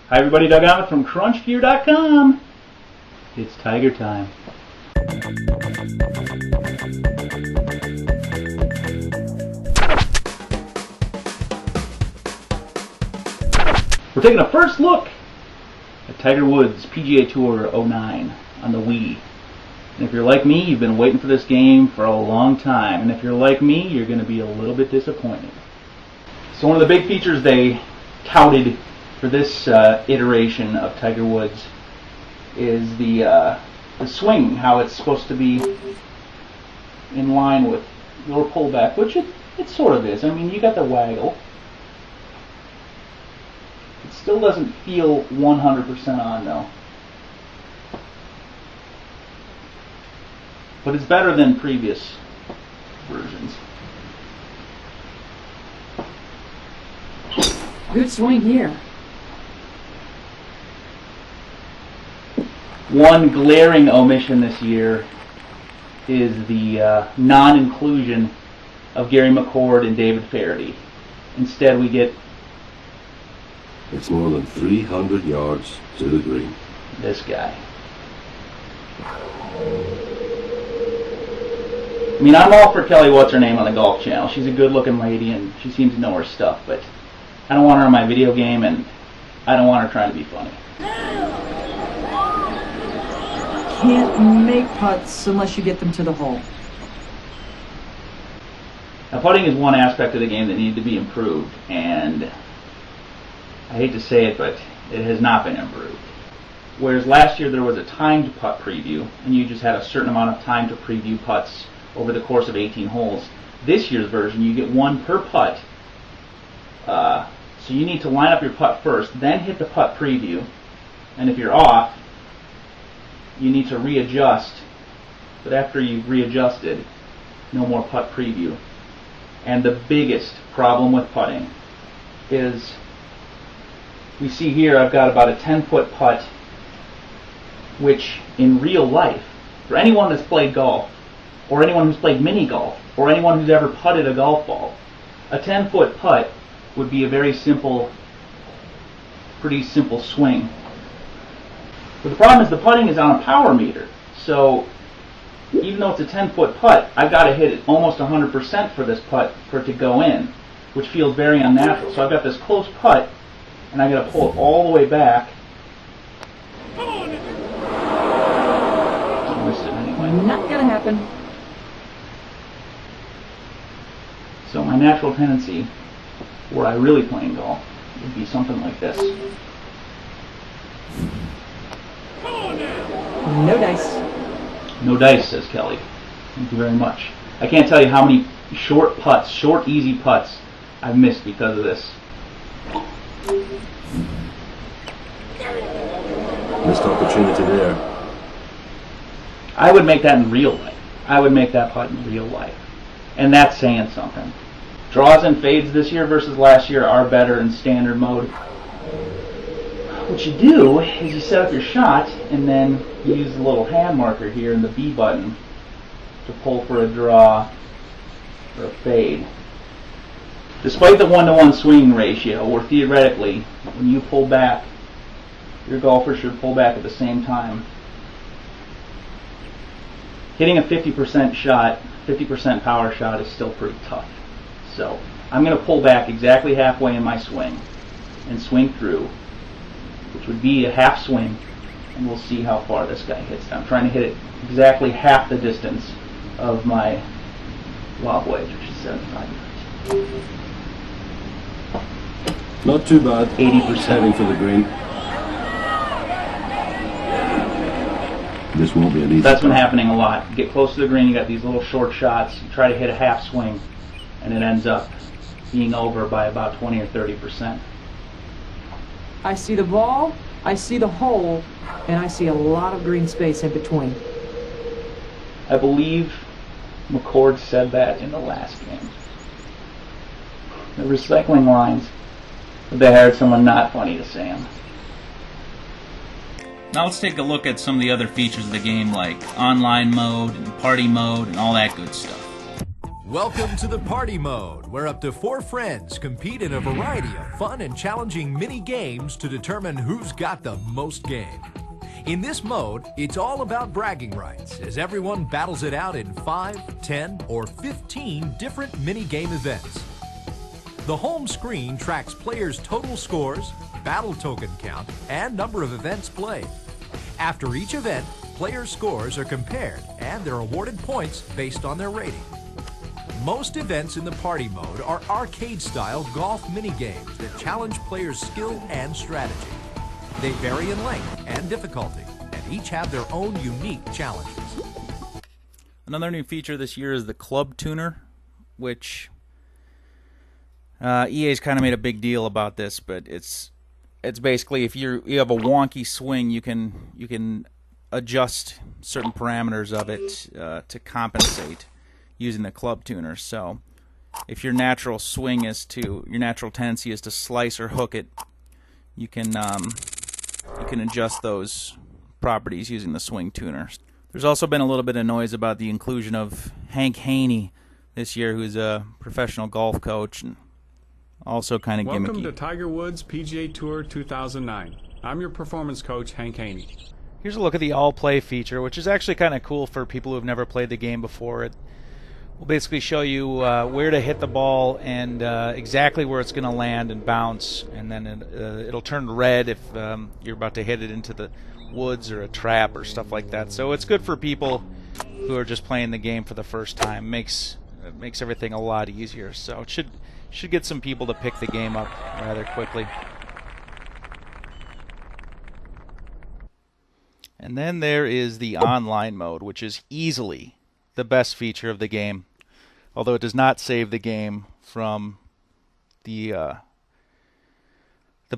Hi everybody, Doug Emmett from crunchgear.com. It's Tiger time. We're taking a first look at Tiger Woods' PGA Tour 09 on the Wii. And if you're like me, you've been waiting for this game for a long time. And if you're like me, you're going to be a little bit disappointed. So one of the big features they touted for this iteration of Tiger Woods is the swing, how it's supposed to be in line with your pullback, which it sort of is. I mean, you got the waggle. It still doesn't feel 100% on though. But it's better than previous versions. Good swing here. One glaring omission this year is the non-inclusion of Gary McCord and David Faraday. Instead, we get... It's more than 300 yards to the green. This guy. I mean, I'm all for Kelly What's-Her-Name on the Golf Channel. She's a good-looking lady, and she seems to know her stuff, but I don't want her in my video game, and I don't want her trying to be funny. Can't make putts unless you get them to the hole. Now, putting is one aspect of the game that needed to be improved, and I hate to say it, but it has not been improved. Whereas last year there was a timed putt preview, and you just had a certain amount of time to preview putts over the course of 18 holes. This year's version, you get one per putt. So you need to line up your putt first, then hit the putt preview, and if you're off, you need to readjust. But after you've readjusted, no more putt preview. And the biggest problem with putting is, we see here I've got about a 10-foot putt, which in real life, for anyone that's played golf, or anyone who's played mini golf, or anyone who's ever putted a golf ball, a 10-foot putt would be a very simple, pretty simple swing. But the problem is the putting is on a power meter. So even though it's a 10-foot putt, I've got to hit it almost 100% for this putt for it to go in, which feels very unnatural. So I've got this close putt, and I've got to pull it all the way back. I missed it anyway. Not gonna happen. So my natural tendency, were I really playing golf, would be something like this. No dice. No dice, says Kelly. Thank you very much. I can't tell you how many short putts, short, easy putts, I've missed because of this. Missed opportunity there. I would make that in real life. I would make that putt in real life. And that's saying something. Draws and fades this year versus last year are better in standard mode. What you do is you set up your shot, and then you use the little hand marker here in the B button to pull for a draw or a fade. Despite the 1-to-1 swinging ratio, or theoretically, when you pull back, your golfer should pull back at the same time. Hitting a 50% shot, 50% power shot is still pretty tough. So I'm going to pull back exactly halfway in my swing and swing through, which would be a half swing, and we'll see how far this guy hits. I'm trying to hit it exactly half the distance of my lob wedge, which is 75 yards. Not too bad. 80%. Heading for the green. This won't be an easy. That's been happening a lot. You get close to the green, you got these little short shots, you try to hit a half swing, and it ends up being over by about 20 or 30%. I see the ball, I see the hole, and I see a lot of green space in between. I believe McCord said that in the last game. The recycling lines, but they hired someone not funny to say them. Now let's take a look at some of the other features of the game, like online mode and party mode and all that good stuff. Welcome to the party mode, where up to 4 friends compete in a variety of fun and challenging mini games to determine who's got the most game. In this mode, it's all about bragging rights, as everyone battles it out in 5, 10, or 15 different mini game events. The home screen tracks players' total scores, battle token count, and number of events played. After each event, players' scores are compared, and they're awarded points based on their rating. Most events in the party mode are arcade-style golf minigames that challenge players' skill and strategy. They vary in length and difficulty, and each have their own unique challenges. Another new feature this year is the club tuner, which EA's kind of made a big deal about this, but it's basically if you have a wonky swing, you can adjust certain parameters of it to compensate using the club tuner. So if your natural tendency is to slice or hook it, you can adjust those properties using the swing tuner. There's also been a little bit of noise about the inclusion of Hank Haney this year, who's a professional golf coach and also kind of gimmicky. Welcome to Tiger Woods PGA Tour 2009. I'm your performance coach, Hank Haney. Here's a look at the all-play feature, which is actually kind of cool for people who have never played the game before. It will basically show you where to hit the ball and exactly where it's going to land and bounce, and then it'll turn red if you're about to hit it into the woods or a trap or stuff like that. So it's good for people who are just playing the game for the first time. It makes everything a lot easier. So it should get some people to pick the game up rather quickly. And then there is the online mode, which is easily the best feature of the game, although it does not save the game from the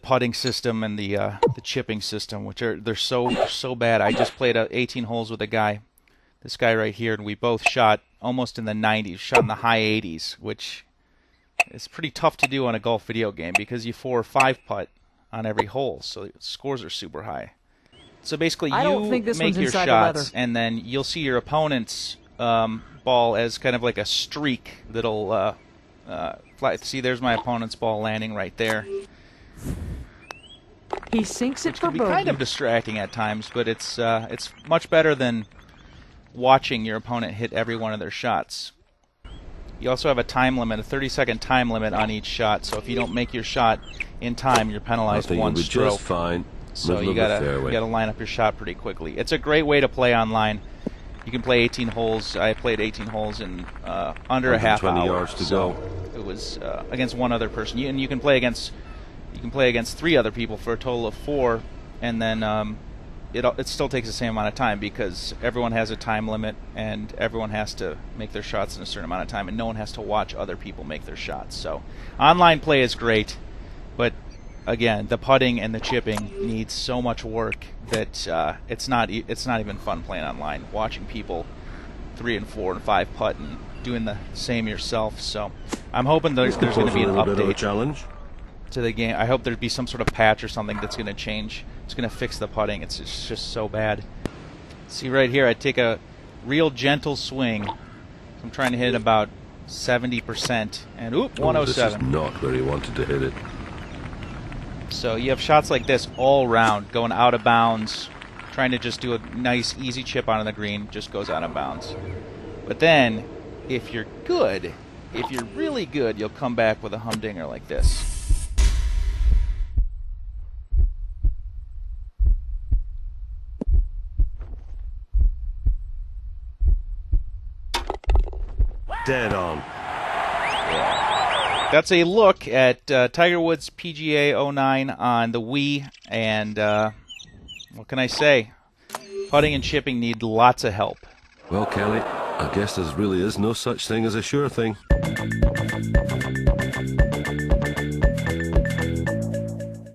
putting system and the chipping system, which they're so bad. I just played 18 holes with a guy, this guy right here, and we both shot almost in the 90s, shot in the high 80s, which is pretty tough to do on a golf video game because you 4 or 5 putt on every hole, so the scores are super high. So basically, you make your shots, and then you'll see your opponent's ball as kind of like a streak that'll fly. See, there's my opponent's ball landing right there. He sinks it for bogey. Which can be kind of distracting at times, but it's much better than watching your opponent hit every one of their shots. You also have a time limit, a 30-second time limit on each shot. So if you don't make your shot in time, you're penalized one stroke. Just fine. So you gotta line up your shot pretty quickly. It's a great way to play online. You can play 18 holes. I played 18 holes in under a half hour. 20 yards to go. It was against one other person, and you can play against 3 other people for a total of 4, and then it still takes the same amount of time because everyone has a time limit and everyone has to make their shots in a certain amount of time, and no one has to watch other people make their shots. So online play is great, but again, the putting and the chipping needs so much work that it's not even fun playing online. Watching people 3 and 4 and 5 putt and doing the same yourself. So I'm hoping there's going to be an update to the game. I hope there'd be some sort of patch or something that's going to change. It's going to fix the putting. It's just so bad. See right here, I take a real gentle swing. I'm trying to hit it about 70%, and 107. This is not where he wanted to hit it. So you have shots like this all round, going out of bounds, trying to just do a nice, easy chip onto the green, just goes out of bounds. But then, if you're good, if you're really good, you'll come back with a humdinger like this. Dead on. That's a look at Tiger Woods PGA 09 on the Wii, and what can I say? Putting and chipping need lots of help. Well, Kelly, I guess there really is no such thing as a sure thing.